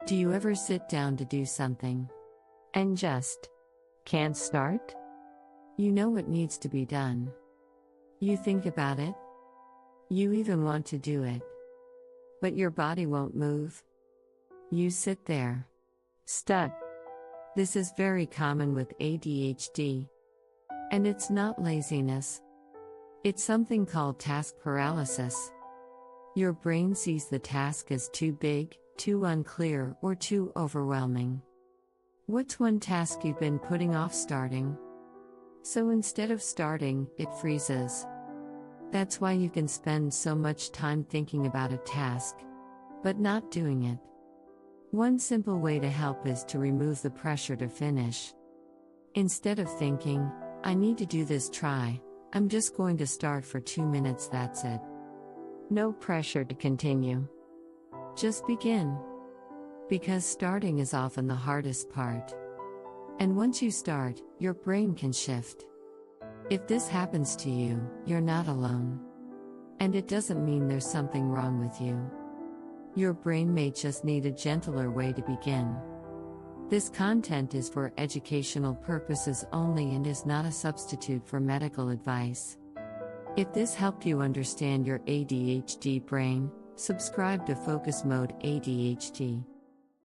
Do you ever sit down to do something and just can't start? You know what needs to be done. You think about it. You even want to do it. But your body won't move. You sit there, stuck. This is very common with ADHD. And it's not laziness. It's something called task paralysis. Your brain sees the task as too big, too unclear, or too overwhelming. What's one task you've been putting off starting? So instead of starting, it freezes. That's why you can spend so much time thinking about a task, but not doing it. One simple way to help is to remove the pressure to finish. Instead of thinking, I need to do this, try, I'm just going to start for 2 minutes, that's it. No pressure to continue. Just begin. Because starting is often the hardest part. And once you start, your brain can shift. If this happens to you, you're not alone. And it doesn't mean there's something wrong with you. Your brain may just need a gentler way to begin. This content is for educational purposes only and is not a substitute for medical advice. If this helped you understand your ADHD brain, subscribe to Focus Mode ADHD.